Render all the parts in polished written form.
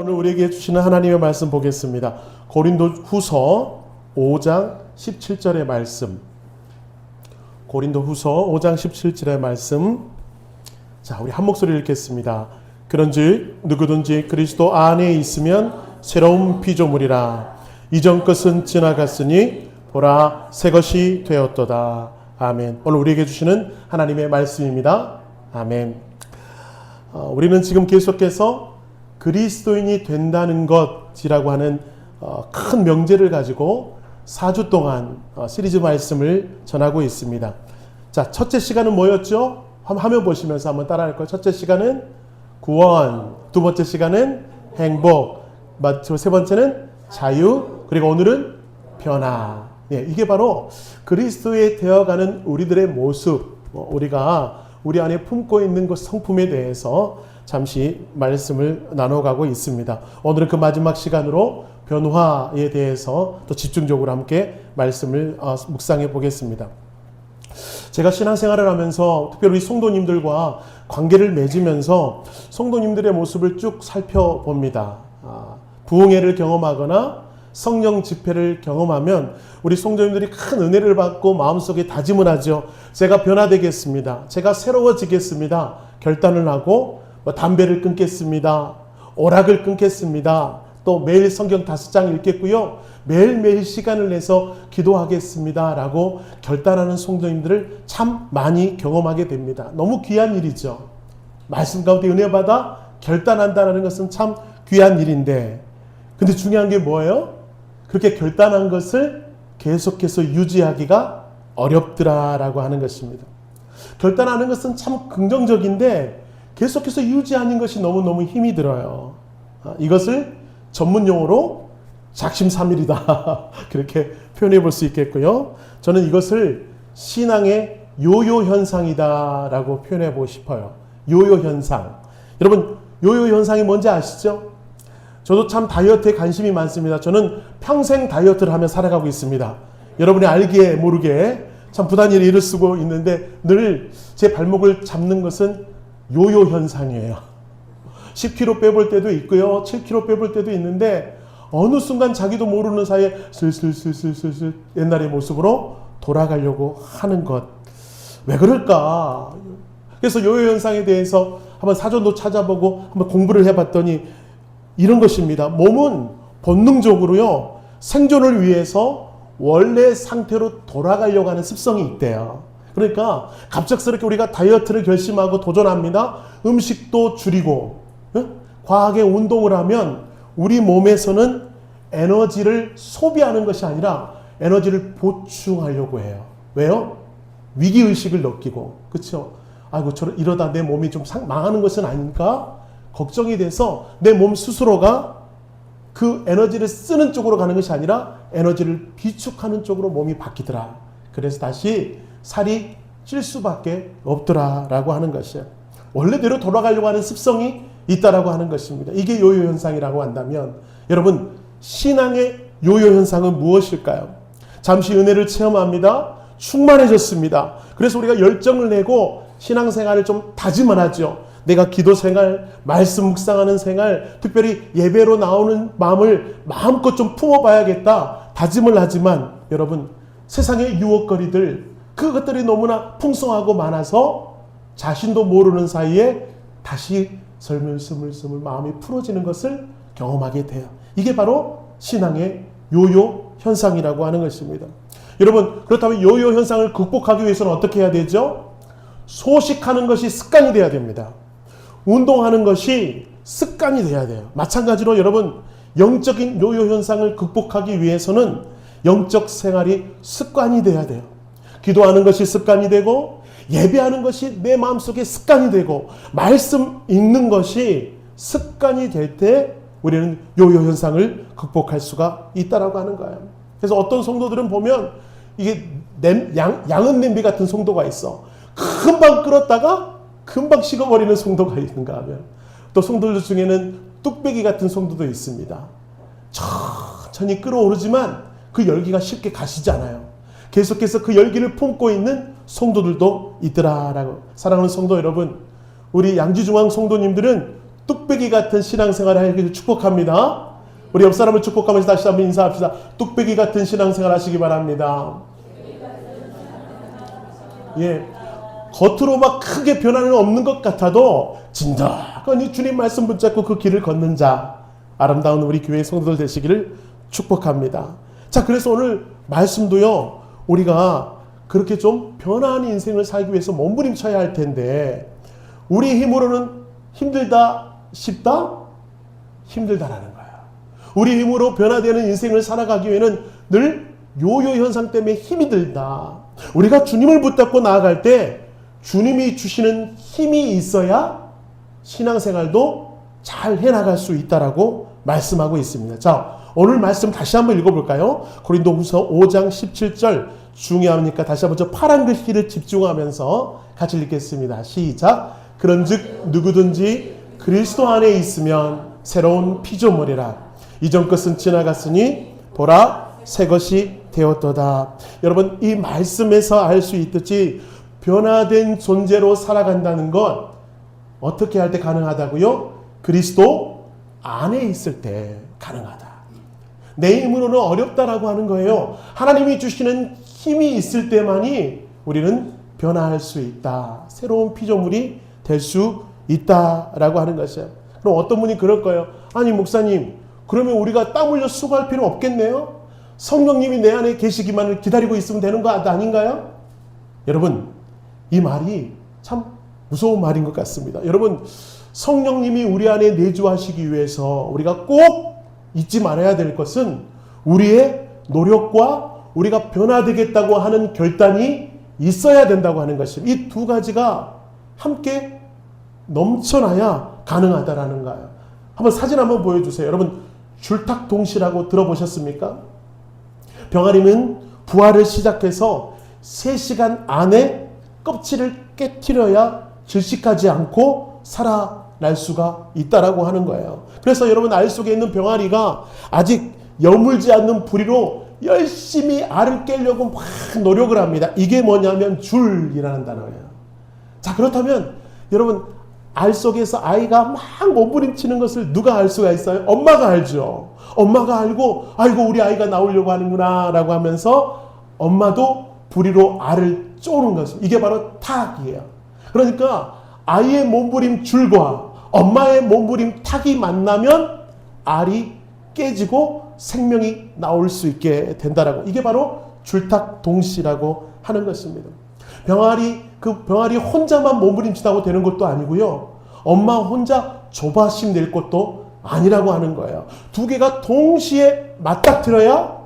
오늘 우리에게 주시는 하나님의 말씀 보겠습니다. 고린도 후서 5장 17절의 말씀. 고린도 후서 5장 17절의 말씀. 자, 우리 한 목소리 읽겠습니다. 그런즉 누구든지 그리스도 안에 있으면 새로운 피조물이라. 이전 것은 지나갔으니 보라 새 것이 되었도다. 아멘. 오늘 우리에게 주시는 하나님의 말씀입니다. 아멘. 우리는 지금 계속해서 그리스도인이 된다는 것이라고 하는 큰 명제를 가지고 4주 동안 시리즈 말씀을 전하고 있습니다. 자, 첫째 시간은 뭐였죠? 화면 보시면서 한번 따라할 거예요. 첫째 시간은 구원, 두 번째 시간은 행복, 세 번째는 자유, 그리고 오늘은 변화. 예, 이게 바로 그리스도에 되어가는 우리들의 모습, 우리가 우리 안에 품고 있는 그 성품에 대해서 잠시 말씀을 나눠가고 있습니다. 오늘은 그 마지막 시간으로 변화에 대해서 또 집중적으로 함께 말씀을 묵상해 보겠습니다. 제가 신앙생활을 하면서 특별히 우리 성도님들과 관계를 맺으면서 성도님들의 모습을 쭉 살펴봅니다. 부흥회를 경험하거나 성령 집회를 경험하면 우리 성도님들이 큰 은혜를 받고 마음속에 다짐을 하죠. 제가 변화되겠습니다. 제가 새로워지겠습니다. 결단을 하고 담배를 끊겠습니다. 오락을 끊겠습니다. 또 매일 성경 5장 읽겠고요. 매일매일 시간을 내서 기도하겠습니다. 라고 결단하는 성도님들을 참 많이 경험하게 됩니다. 너무 귀한 일이죠. 말씀 가운데 은혜 받아 결단한다는 것은 참 귀한 일인데, 근데 중요한 게 뭐예요? 그렇게 결단한 것을 계속해서 유지하기가 어렵더라라고 하는 것입니다. 결단하는 것은 참 긍정적인데 계속해서 유지하는 것이 너무너무 힘이 들어요. 이것을 전문용어로 작심삼일이다 그렇게 표현해 볼 수 있겠고요. 저는 이것을 신앙의 요요 현상이다 라고 표현해 보고 싶어요. 요요 현상. 여러분, 요요 현상이 뭔지 아시죠? 저도 참 다이어트에 관심이 많습니다. 저는 평생 다이어트를 하며 살아가고 있습니다. 여러분이 알게 모르게 참 부단히 일을 쓰고 있는데 늘 제 발목을 잡는 것은 요요 현상이에요. 10kg 빼볼 때도 있고요. 7kg 빼볼 때도 있는데 어느 순간 자기도 모르는 사이에 슬슬슬슬슬 옛날의 모습으로 돌아가려고 하는 것. 왜 그럴까? 그래서 요요 현상에 대해서 한번 사전도 찾아보고 한번 공부를 해봤더니 이런 것입니다. 몸은 본능적으로요, 생존을 위해서 원래 상태로 돌아가려고 하는 습성이 있대요. 그러니까 갑작스럽게 우리가 다이어트를 결심하고 도전합니다. 음식도 줄이고 과하게 운동을 하면 우리 몸에서는 에너지를 소비하는 것이 아니라 에너지를 보충하려고 해요. 왜요? 위기의식을 느끼고, 그렇죠? 아이고, 이러다 내 몸이 좀 망하는 것은 아닌가? 걱정이 돼서 내 몸 스스로가 그 에너지를 쓰는 쪽으로 가는 것이 아니라 에너지를 비축하는 쪽으로 몸이 바뀌더라. 그래서 다시 살이 찔 수밖에 없더라라고 하는 것이에요. 원래대로 돌아가려고 하는 습성이 있다라고 하는 것입니다. 이게 요요 현상이라고 한다면 여러분, 신앙의 요요 현상은 무엇일까요? 잠시 은혜를 체험합니다. 충만해졌습니다. 그래서 우리가 열정을 내고 신앙생활을 좀 다짐을 하죠. 내가 기도 생활, 말씀 묵상하는 생활, 특별히 예배로 나오는 마음을 마음껏 좀 품어봐야겠다 다짐을 하지만 여러분, 세상의 유혹거리들, 그것들이 너무나 풍성하고 많아서 자신도 모르는 사이에 다시 스물스물 마음이 풀어지는 것을 경험하게 돼요. 이게 바로 신앙의 요요 현상이라고 하는 것입니다. 여러분, 그렇다면 요요 현상을 극복하기 위해서는 어떻게 해야 되죠? 소식하는 것이 습관이 돼야 됩니다. 운동하는 것이 습관이 돼야 돼요. 마찬가지로 여러분, 영적인 요요 현상을 극복하기 위해서는 영적 생활이 습관이 돼야 돼요. 기도하는 것이 습관이 되고, 예배하는 것이 내 마음속에 습관이 되고, 말씀 읽는 것이 습관이 될 때 우리는 요요 현상을 극복할 수가 있다라고 하는 거예요. 그래서 어떤 성도들은 보면 이게 양은 냄비 같은 성도가 있어. 금방 끓었다가 금방 식어버리는 성도가 있는가 하면, 또 성도들 중에는 뚝배기 같은 성도도 있습니다. 천천히 끓어오르지만 그 열기가 쉽게 가시지 않아요. 계속해서 그 열기를 품고 있는 성도들도 있더라라고. 사랑하는 성도 여러분, 우리 양지중앙 성도님들은 뚝배기 같은 신앙생활을 하기를 축복합니다. 우리 옆 사람을 축복하면서 다시 한번 인사합시다. 뚝배기 같은 신앙생활 하시기 바랍니다. 예, 겉으로 막 크게 변화는 없는 것 같아도 진정하니 주님 말씀 붙잡고 그 길을 걷는 자, 아름다운 우리 교회의 성도들 되시기를 축복합니다. 자, 그래서 오늘 말씀도요, 우리가 그렇게 좀 변화한 인생을 살기 위해서 몸부림쳐야 할 텐데, 우리 힘으로는 힘들다, 쉽다? 힘들다라는 거야. 우리 힘으로 변화되는 인생을 살아가기 위해는 늘 요요 현상 때문에 힘이 들다. 우리가 주님을 붙잡고 나아갈 때 주님이 주시는 힘이 있어야 신앙생활도 잘 해나갈 수 있다라고 말씀하고 있습니다. 자, 오늘 말씀 다시 한번 읽어볼까요? 고린도후서 5장 17절 중요하니까 다시 한번 저 파란 글씨를 집중하면서 같이 읽겠습니다. 시작. 그런즉 누구든지 그리스도 안에 있으면 새로운 피조물이라. 이전 것은 지나갔으니 보라 새 것이 되었도다. 여러분, 이 말씀에서 알 수 있듯이 변화된 존재로 살아간다는 것 어떻게 할 때 가능하다고요? 그리스도 안에 있을 때 가능하다. 내 힘으로는 어렵다라고 하는 거예요. 하나님이 주시는 힘이 있을 때만이 우리는 변화할 수 있다. 새로운 피조물이 될 수 있다라고 하는 것이에요. 그럼 어떤 분이 그럴 거예요. 아니 목사님, 그러면 우리가 땀 흘려 수고할 필요 없겠네요? 성령님이 내 안에 계시기만을 기다리고 있으면 되는 거 아닌가요? 여러분, 이 말이 참 무서운 말인 것 같습니다. 여러분, 성령님이 우리 안에 내주하시기 위해서 우리가 꼭 잊지 말아야 될 것은 우리의 노력과 우리가 변화되겠다고 하는 결단이 있어야 된다고 하는 것입니다. 이 두 가지가 함께 넘쳐나야 가능하다라는 거예요. 한번 사진 한번 보여주세요. 여러분, 줄탁동시라고 들어보셨습니까? 병아리는 부화를 시작해서 3시간 안에 껍질을 깨트려야 질식하지 않고 살아날 수가 있다라고 하는 거예요. 그래서 여러분, 알 속에 있는 병아리가 아직 여물지 않는 부리로 열심히 알을 깨려고 막 노력을 합니다. 이게 뭐냐면 줄이라는 단어예요. 자, 그렇다면 여러분, 알 속에서 아이가 막 몸부림치는 것을 누가 알 수가 있어요? 엄마가 알죠. 엄마가 알고, 아이고 우리 아이가 나오려고 하는구나 라고 하면서 엄마도 부리로 알을 쪼는 것입니다. 이게 바로 탁이에요. 그러니까 아이의 몸부림 줄과 엄마의 몸부림 탁이 만나면 알이 깨지고 생명이 나올 수 있게 된다라고. 이게 바로 줄탁동시라고 하는 것입니다. 그 병아리 혼자만 몸부림치다고 되는 것도 아니고요. 엄마 혼자 조바심 낼 것도 아니라고 하는 거예요. 두 개가 동시에 맞닥뜨려야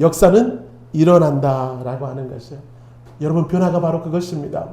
역사는 일어난다라고 하는 것이에요. 여러분, 변화가 바로 그것입니다.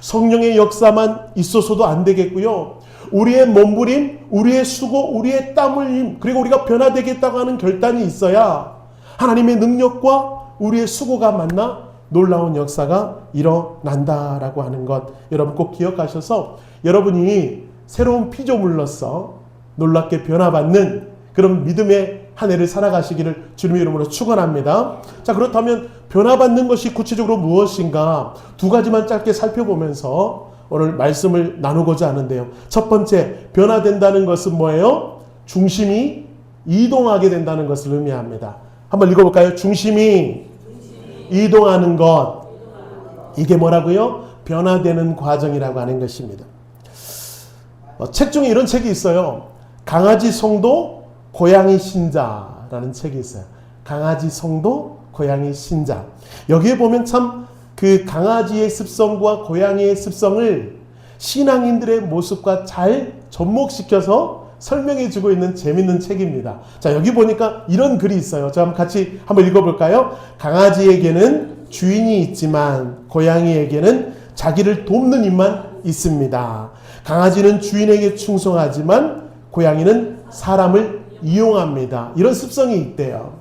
성령의 역사만 있어서도 안 되겠고요. 우리의 몸부림, 우리의 수고, 우리의 땀 흘림, 그리고 우리가 변화되겠다고 하는 결단이 있어야 하나님의 능력과 우리의 수고가 만나 놀라운 역사가 일어난다라고 하는 것, 여러분 꼭 기억하셔서 여러분이 새로운 피조물로서 놀랍게 변화받는 그런 믿음의 한 해를 살아가시기를 주님의 이름으로 축원합니다. 자, 그렇다면 변화받는 것이 구체적으로 무엇인가 두 가지만 짧게 살펴보면서 오늘 말씀을 나누고자 하는데요. 첫 번째, 변화된다는 것은 뭐예요? 중심이 이동하게 된다는 것을 의미합니다. 한번 읽어볼까요? 중심이 이동하는 것. 이게 뭐라고요? 변화되는 과정이라고 하는 것입니다. 책 중에 이런 책이 있어요. 강아지 성도 고양이 신자라는 책이 있어요. 강아지 성도 고양이 신자. 여기에 보면 참 그 강아지의 습성과 고양이의 습성을 신앙인들의 모습과 잘 접목시켜서 설명해 주고 있는 재밌는 책입니다. 자, 여기 보니까 이런 글이 있어요. 자, 같이 한번 읽어볼까요? 강아지에게는 주인이 있지만 고양이에게는 자기를 돕는 입만 있습니다. 강아지는 주인에게 충성하지만 고양이는 사람을 이용합니다. 이런 습성이 있대요.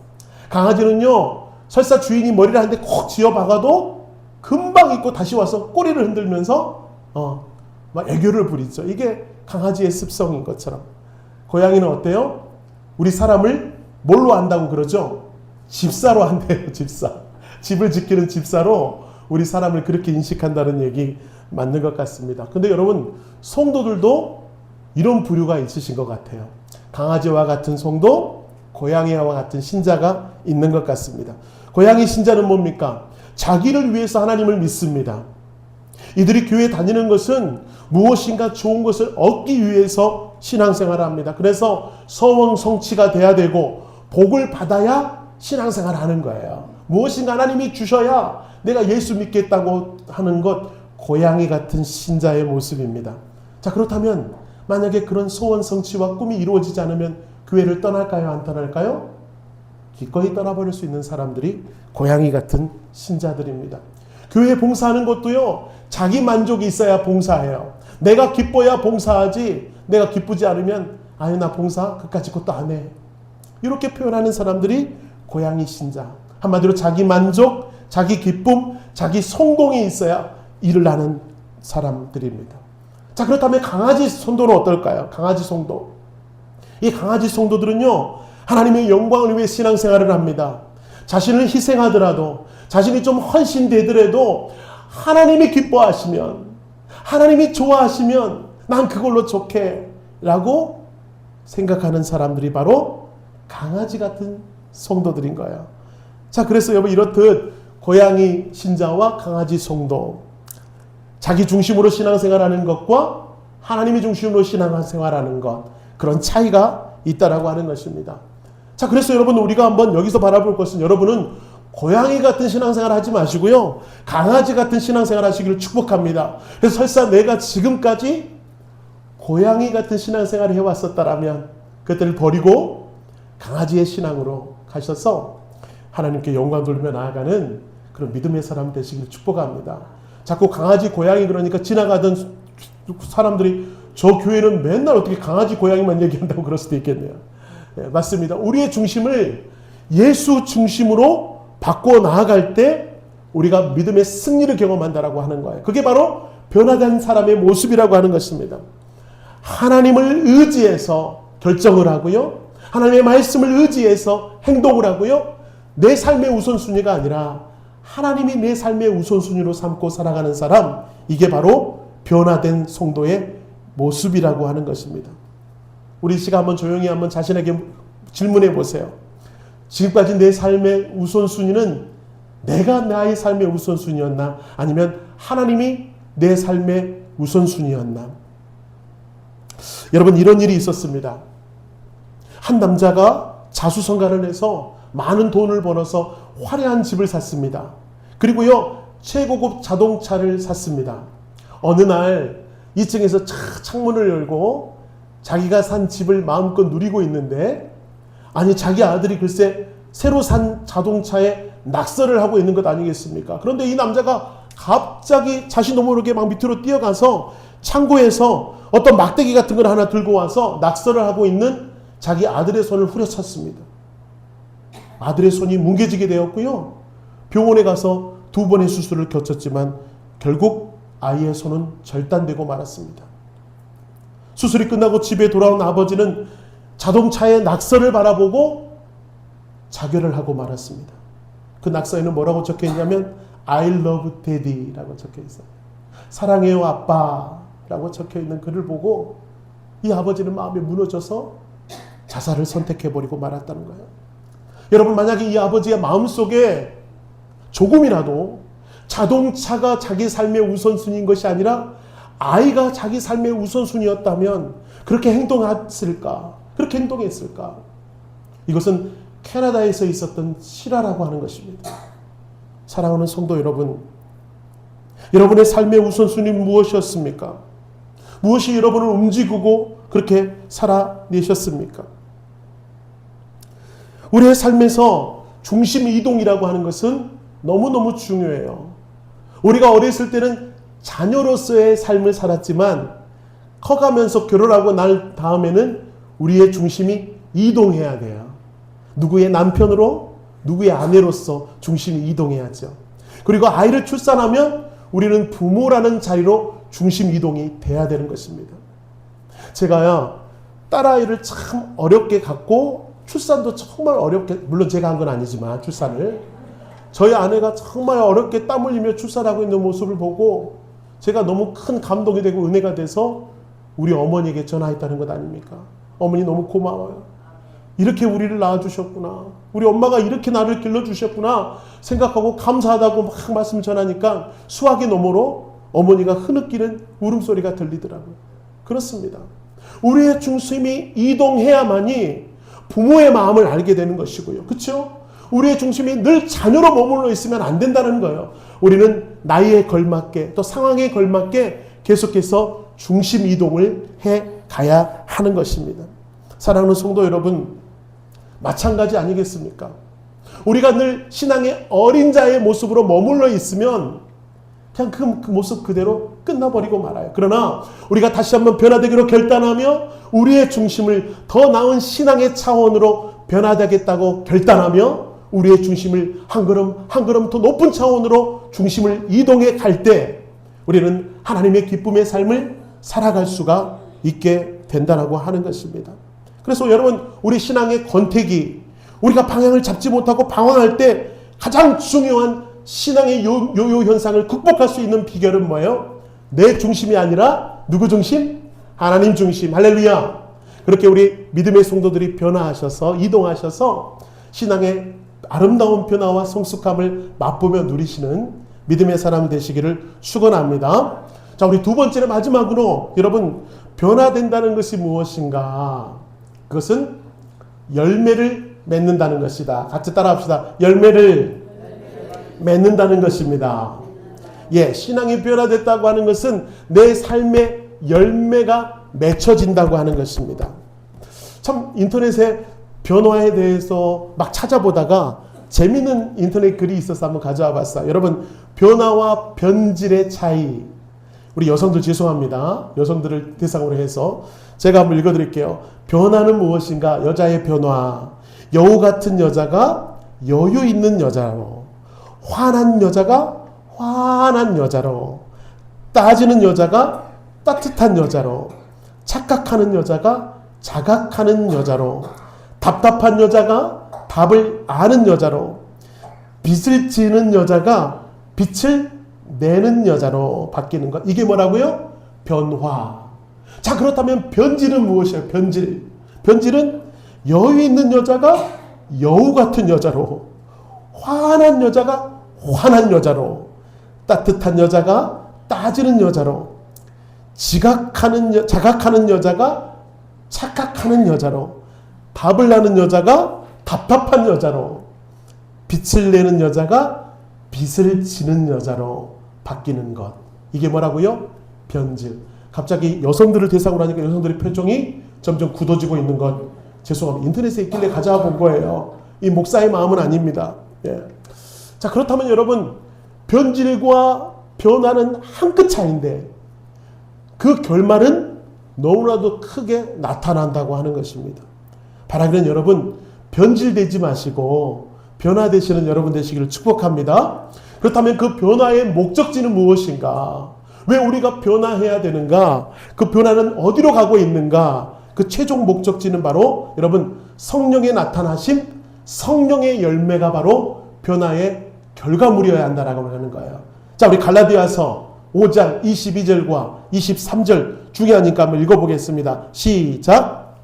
강아지는요, 설사 주인이 머리를 한 대 콕 쥐어박아도 금방 잊고 다시 와서 꼬리를 흔들면서 막 애교를 부리죠. 이게 강아지의 습성인 것처럼. 고양이는 어때요? 우리 사람을 뭘로 안다고 그러죠? 집사로 한대요. 집사. 집을 지키는 집사로 우리 사람을 그렇게 인식한다는 얘기 맞는 것 같습니다. 근데 여러분, 성도들도 이런 부류가 있으신 것 같아요. 강아지와 같은 성도, 고양이와 같은 신자가 있는 것 같습니다. 고양이 신자는 뭡니까? 자기를 위해서 하나님을 믿습니다. 이들이 교회 다니는 것은 무엇인가 좋은 것을 얻기 위해서 신앙생활을 합니다. 그래서 서원성취가 돼야 되고 복을 받아야 신앙생활을 하는 거예요. 무엇인가 하나님이 주셔야 내가 예수 믿겠다고 하는 것, 고양이 같은 신자의 모습입니다. 자, 그렇다면 만약에 그런 소원 성취와 꿈이 이루어지지 않으면 교회를 떠날까요? 안 떠날까요? 기꺼이 떠나버릴 수 있는 사람들이 고양이 같은 신자들입니다. 교회 봉사하는 것도요, 자기 만족이 있어야 봉사해요. 내가 기뻐야 봉사하지, 내가 기쁘지 않으면 아유 나 봉사 그까짓 것도 안 해. 이렇게 표현하는 사람들이 고양이 신자. 한마디로 자기 만족, 자기 기쁨, 자기 성공이 있어야 일을 하는 사람들입니다. 자, 그렇다면 강아지 성도는 어떨까요? 강아지 성도. 이 강아지 성도들은요, 하나님의 영광을 위해 신앙생활을 합니다. 자신을 희생하더라도, 자신이 좀 헌신되더라도 하나님이 기뻐하시면, 하나님이 좋아하시면 난 그걸로 좋게 라고 생각하는 사람들이 바로 강아지 같은 성도들인 거예요. 자, 그래서 여러분 이렇듯 고양이 신자와 강아지 성도, 자기 중심으로 신앙생활하는 것과 하나님이 중심으로 신앙생활하는 것, 그런 차이가 있다라고 하는 것입니다. 자, 그래서 여러분 우리가 한번 여기서 바라볼 것은, 여러분은 고양이 같은 신앙생활 하지 마시고요, 강아지 같은 신앙생활 하시기를 축복합니다. 그래서 설사 내가 지금까지 고양이 같은 신앙생활을 해왔었다라면 그때를 버리고 강아지의 신앙으로 가셔서 하나님께 영광 돌리며 나아가는 그런 믿음의 사람 되시기를 축복합니다. 자꾸 강아지 고양이 그러니까 지나가던 사람들이 저 교회는 맨날 어떻게 강아지 고양이만 얘기한다고 그럴 수도 있겠네요. 네, 맞습니다. 우리의 중심을 예수 중심으로 바꿔 나아갈 때 우리가 믿음의 승리를 경험한다라고 하는 거예요. 그게 바로 변화된 사람의 모습이라고 하는 것입니다. 하나님을 의지해서 결정을 하고요, 하나님의 말씀을 의지해서 행동을 하고요, 내 삶의 우선순위가 아니라 하나님이 내 삶의 우선순위로 삼고 살아가는 사람, 이게 바로 변화된 성도의 모습이라고 하는 것입니다. 우리 시간 한번 조용히 한번 자신에게 질문해 보세요. 지금까지 내 삶의 우선순위는 내가 나의 삶의 우선순위였나? 아니면 하나님이 내 삶의 우선순위였나? 여러분, 이런 일이 있었습니다. 한 남자가 자수성가를 해서 많은 돈을 벌어서 화려한 집을 샀습니다. 그리고요, 최고급 자동차를 샀습니다. 어느 날 2층에서 창문을 열고 자기가 산 집을 마음껏 누리고 있는데, 아니 자기 아들이 글쎄 새로 산 자동차에 낙서를 하고 있는 것 아니겠습니까? 그런데 이 남자가 갑자기 자신도 모르게 막 밑으로 뛰어가서 창고에서 어떤 막대기 같은 걸 하나 들고 와서 낙서를 하고 있는 자기 아들의 손을 후려쳤습니다. 아들의 손이 뭉개지게 되었고요, 병원에 가서 2번의 수술을 거쳤지만 결국 아이의 손은 절단되고 말았습니다. 수술이 끝나고 집에 돌아온 아버지는 자동차의 낙서를 바라보고 자결을 하고 말았습니다. 그 낙서에는 뭐라고 적혀 있냐면 I love daddy 라고 적혀 있어요. 사랑해요 아빠 라고 적혀 있는 글을 보고 이 아버지는 마음이 무너져서 자살을 선택해버리고 말았다는 거예요. 여러분, 만약에 이 아버지의 마음속에 조금이라도 자동차가 자기 삶의 우선순위인 것이 아니라 아이가 자기 삶의 우선순위였다면 그렇게 행동했을까? 그렇게 행동했을까? 이것은 캐나다에서 있었던 실화라고 하는 것입니다. 사랑하는 성도 여러분, 여러분의 삶의 우선순위는 무엇이었습니까? 무엇이 여러분을 움직이고 그렇게 살아내셨습니까? 우리의 삶에서 중심 이동이라고 하는 것은 너무너무 중요해요. 우리가 어렸을 때는 자녀로서의 삶을 살았지만 커가면서 결혼하고 난 다음에는 우리의 중심이 이동해야 돼요. 누구의 남편으로, 누구의 아내로서 중심이 이동해야죠. 그리고 아이를 출산하면 우리는 부모라는 자리로 중심 이동이 돼야 되는 것입니다. 제가요, 딸아이를 참 어렵게 갖고 출산도 정말 어렵게, 물론 제가 한 건 아니지만 출산을, 저희 아내가 정말 어렵게 땀 흘리며 출산하고 있는 모습을 보고 제가 너무 큰 감동이 되고 은혜가 돼서 우리 어머니에게 전화했다는 것 아닙니까? 어머니 너무 고마워요. 이렇게 우리를 낳아주셨구나. 우리 엄마가 이렇게 나를 길러주셨구나 생각하고 감사하다고 막 말씀 전하니까 수화기 너머로 어머니가 흐느끼는 울음소리가 들리더라고요. 그렇습니다. 우리의 중심이 이동해야만이 부모의 마음을 알게 되는 것이고요. 그렇죠? 우리의 중심이 늘 자녀로 머물러 있으면 안 된다는 거예요. 우리는 나이에 걸맞게 또 상황에 걸맞게 계속해서 중심 이동을 해 가야 하는 것입니다. 사랑하는 성도 여러분, 마찬가지 아니겠습니까? 우리가 늘 신앙의 어린 자의 모습으로 머물러 있으면 그냥 그 모습 그대로 끝나버리고 말아요. 그러나 우리가 다시 한번 변화되기로 결단하며 우리의 중심을 더 나은 신앙의 차원으로 변화되겠다고 결단하며 우리의 중심을 한 걸음 한 걸음 더 높은 차원으로 중심을 이동해 갈 때 우리는 하나님의 기쁨의 삶을 살아갈 수가 있게 된다라고 하는 것입니다. 그래서 여러분, 우리 신앙의 권태기, 우리가 방향을 잡지 못하고 방황할 때 가장 중요한 신앙의 요요 현상을 극복할 수 있는 비결은 뭐예요? 내 중심이 아니라 누구 중심? 하나님 중심. 할렐루야. 그렇게 우리 믿음의 성도들이 변화하셔서 이동하셔서 신앙의 아름다운 변화와 성숙함을 맛보며 누리시는 믿음의 사람 되시기를 축원합니다. 자, 우리 두 번째로 마지막으로 여러분, 변화된다는 것이 무엇인가? 그것은 열매를 맺는다는 것이다. 같이 따라합시다. 열매를 맺는다는 것입니다. 예, 신앙이 변화됐다고 하는 것은 내 삶의 열매가 맺혀진다고 하는 것입니다. 참 인터넷에 변화에 대해서 막 찾아보다가 재미있는 인터넷 글이 있어서 한번 가져와 봤어요. 여러분, 변화와 변질의 차이. 우리 여성들 죄송합니다. 여성들을 대상으로 해서 제가 한번 읽어드릴게요. 변화는 무엇인가? 여자의 변화. 여우 같은 여자가 여유 있는 여자로, 화난 여자가 화난 여자로, 따지는 여자가 따뜻한 여자로, 착각하는 여자가 자각하는 여자로, 답답한 여자가 답을 아는 여자로, 빛을 지는 여자가 빛을 내는 여자로 바뀌는 것. 이게 뭐라고요? 변화. 자, 그렇다면 변질은 무엇이에요? 변질. 변질은 여유 있는 여자가 여우 같은 여자로, 화난 여자가 화난 여자로, 따뜻한 여자가 따지는 여자로, 자각하는 여자가 착각하는 여자로, 답을 하는 여자가 답답한 여자로, 빛을 내는 여자가 빛을 지는 여자로 바뀌는 것. 이게 뭐라고요? 변질. 갑자기 여성들을 대상으로 하니까 여성들의 표정이 점점 굳어지고 있는 건 죄송합니다. 인터넷에 있길래 가져와 본 거예요. 이 목사의 마음은 아닙니다. 예. 자, 그렇다면 여러분, 변질과 변화는 한 끗 차이인데 그 결말은 너무나도 크게 나타난다고 하는 것입니다. 바라기는 여러분, 변질되지 마시고 변화되시는 여러분 되시기를 축복합니다. 그렇다면 그 변화의 목적지는 무엇인가? 왜 우리가 변화해야 되는가? 그 변화는 어디로 가고 있는가? 그 최종 목적지는 바로 여러분, 성령의 나타나심, 성령의 열매가 바로 변화의 결과물이어야 한다라고 하는 거예요. 자, 우리 갈라디아서 5장 22절과 23절 중요하니까 한번 읽어보겠습니다. 시작.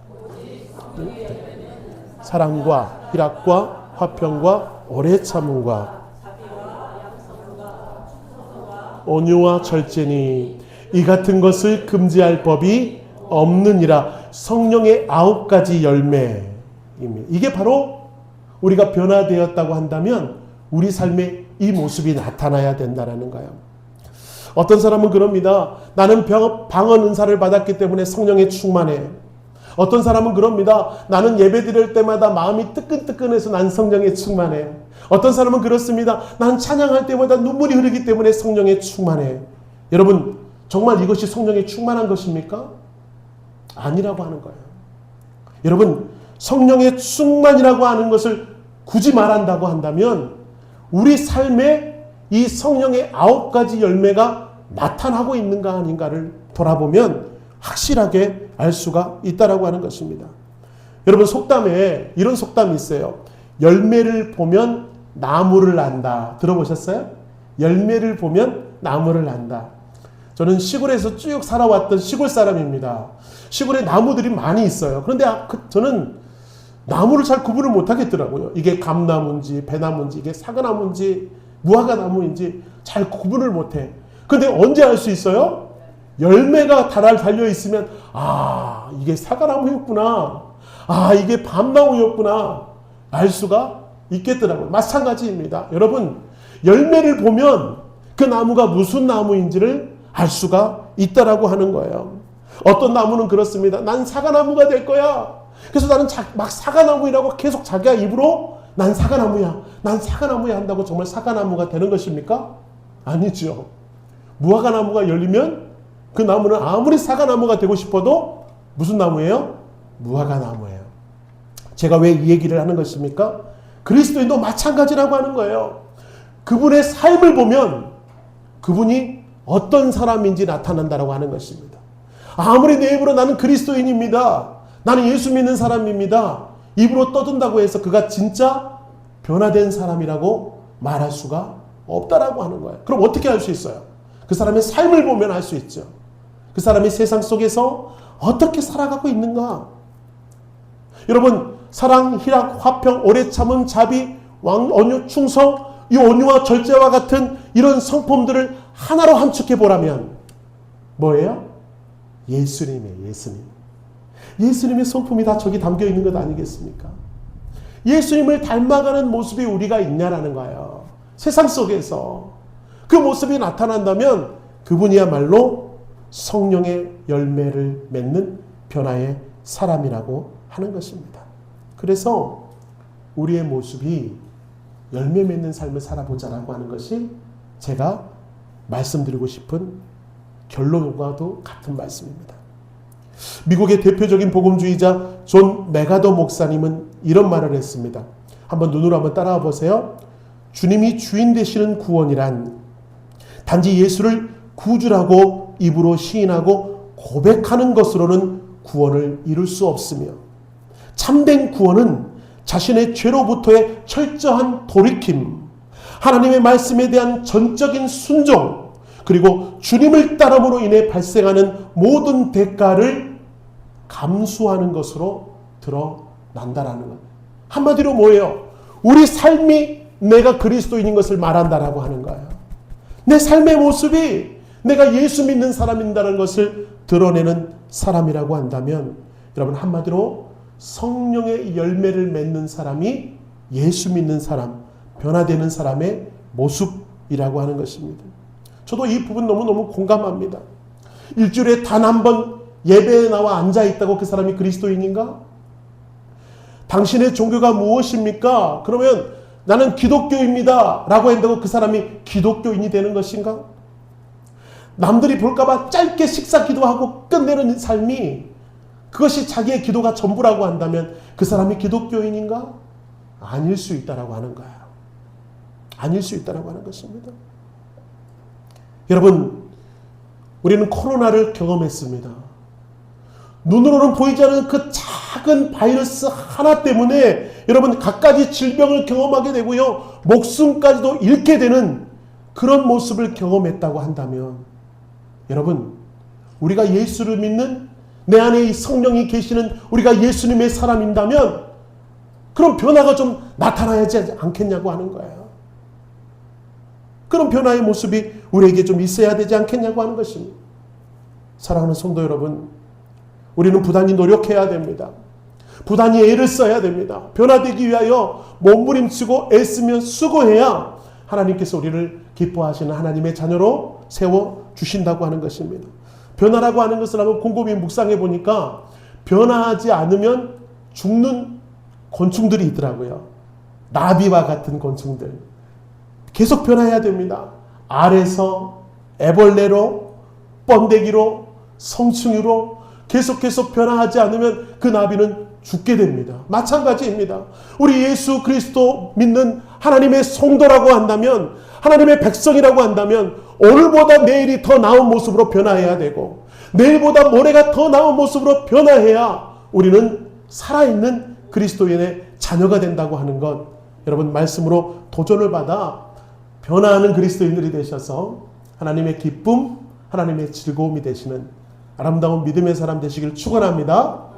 사랑과 희락과 화평과 오래 참음과 온유와 절제니 이 같은 것을 금지할 법이 없느니라. 성령의 9가지 열매입니다. 이게 바로 우리가 변화되었다고 한다면 우리 삶에 이 모습이 나타나야 된다는 거예요. 어떤 사람은 그럽니다. 나는 방언 은사를 받았기 때문에 성령에 충만해. 어떤 사람은 그럽니다. 나는 예배 드릴 때마다 마음이 뜨끈뜨끈해서 난 성령에 충만해. 어떤 사람은 그렇습니다. 난 찬양할 때마다 눈물이 흐르기 때문에 성령에 충만해. 여러분, 정말 이것이 성령에 충만한 것입니까? 아니라고 하는 거예요. 여러분, 성령의 충만이라고 하는 것을 굳이 말한다고 한다면 우리 삶에 이 성령의 9가지 열매가 나타나고 있는가 아닌가를 돌아보면 확실하게 알 수가 있다라고 하는 것입니다. 여러분, 속담에 이런 속담이 있어요. 열매를 보면 나무를 안다. 들어보셨어요? 열매를 보면 나무를 안다. 저는 시골에서 쭉 살아왔던 시골 사람입니다. 시골에 나무들이 많이 있어요. 그런데 저는 나무를 잘 구분을 못하겠더라고요. 이게 감나무인지 배나무인지 이게 사과나무인지 무화과나무인지 잘 구분을 못해. 근데 언제 알 수 있어요? 열매가 달려있으면 이게 사과나무였구나. 이게 밤나무였구나. 알 수가 있겠더라고요. 마찬가지입니다. 여러분, 열매를 보면 그 나무가 무슨 나무인지를 알 수가 있다라고 하는 거예요. 어떤 나무는 그렇습니다. 난 사과나무가 될 거야. 그래서 나는 막 사과나무라고 계속 자기가 입으로 난 사과나무야. 난 사과나무야 한다고 정말 사과나무가 되는 것입니까? 아니죠. 무화과나무가 열리면 그 나무는 아무리 사과나무가 되고 싶어도 무슨 나무예요? 무화과나무예요. 제가 왜 이 얘기를 하는 것입니까? 그리스도인도 마찬가지라고 하는 거예요. 그분의 삶을 보면 그분이 어떤 사람인지 나타난다라고 하는 것입니다. 아무리 내 입으로 나는 그리스도인입니다. 나는 예수 믿는 사람입니다. 입으로 떠든다고 해서 그가 진짜 변화된 사람이라고 말할 수가 없다라고 하는 거예요. 그럼 어떻게 알 수 있어요? 그 사람의 삶을 보면 알 수 있죠. 그 사람이 세상 속에서 어떻게 살아가고 있는가? 여러분, 사랑, 희락, 화평, 오래 참음, 자비, 온유, 충성, 이 온유와 절제와 같은 이런 성품들을 하나로 함축해 보라면 뭐예요? 예수님이에요. 예수님. 예수님의 성품이 다 저기 담겨 있는 것 아니겠습니까? 예수님을 닮아가는 모습이 우리가 있냐라는 거예요. 세상 속에서 그 모습이 나타난다면 그분이야말로 성령의 열매를 맺는 변화의 사람이라고 하는 것입니다. 그래서 우리의 모습이 열매 맺는 삶을 살아보자라고 하는 것이 제가 말씀드리고 싶은 결론과도 같은 말씀입니다. 미국의 대표적인 복음주의자 존 메가더 목사님은 이런 말을 했습니다. 한번 눈으로 한번 따라와 보세요. 주님이 주인 되시는 구원이란 단지 예수를 구주라고 입으로 시인하고 고백하는 것으로는 구원을 이룰 수 없으며 참된 구원은 자신의 죄로부터의 철저한 돌이킴, 하나님의 말씀에 대한 전적인 순종, 그리고 주님을 따름으로 인해 발생하는 모든 대가를 감수하는 것으로 드러난다라는 것. 한마디로 뭐예요? 우리 삶이 내가 그리스도인인 것을 말한다라고 하는 거예요. 내 삶의 모습이 내가 예수 믿는 사람인다는 것을 드러내는 사람이라고 한다면 여러분 한마디로 성령의 열매를 맺는 사람이 예수 믿는 사람, 변화되는 사람의 모습이라고 하는 것입니다. 저도 이 부분 너무너무 공감합니다. 일주일에 단 한 번 예배에 나와 앉아있다고 그 사람이 그리스도인인가? 당신의 종교가 무엇입니까? 그러면 나는 기독교입니다 라고 한다고 그 사람이 기독교인이 되는 것인가? 남들이 볼까봐 짧게 식사 기도하고 끝내는 삶이 그것이 자기의 기도가 전부라고 한다면 그 사람이 기독교인인가? 아닐 수 있다라고 하는 거예요. 아닐 수 있다라고 하는 것입니다. 여러분, 우리는 코로나를 경험했습니다. 눈으로는 보이지 않는 그 작은 바이러스 하나 때문에 여러분 갖가지 질병을 경험하게 되고요. 목숨까지도 잃게 되는 그런 모습을 경험했다고 한다면 여러분, 우리가 예수를 믿는 내 안에 이 성령이 계시는 우리가 예수님의 사람인다면 그런 변화가 좀 나타나야지 않겠냐고 하는 거예요. 그런 변화의 모습이 우리에게 좀 있어야 되지 않겠냐고 하는 것입니다. 사랑하는 성도 여러분, 우리는 부단히 노력해야 됩니다. 부단히 애를 써야 됩니다. 변화되기 위하여 몸부림치고 애쓰며 수고해야 하나님께서 우리를 기뻐하시는 하나님의 자녀로 세워주신다고 하는 것입니다. 변화라고 하는 것을 한번 곰곰이 묵상해 보니까 변화하지 않으면 죽는 곤충들이 있더라고요. 나비와 같은 곤충들. 계속 변화해야 됩니다. 알에서 애벌레로, 번데기로, 성충이로 계속 변화하지 않으면 그 나비는 죽게 됩니다. 마찬가지입니다. 우리 예수 그리스도 믿는 하나님의 성도라고 한다면, 하나님의 백성이라고 한다면 오늘보다 내일이 더 나은 모습으로 변화해야 되고 내일보다 모레가 더 나은 모습으로 변화해야 우리는 살아있는 그리스도인의 자녀가 된다고 하는 것, 여러분 말씀으로 도전을 받아 변화하는 그리스도인들이 되셔서 하나님의 기쁨, 하나님의 즐거움이 되시는 아름다운 믿음의 사람 되시길 축원합니다.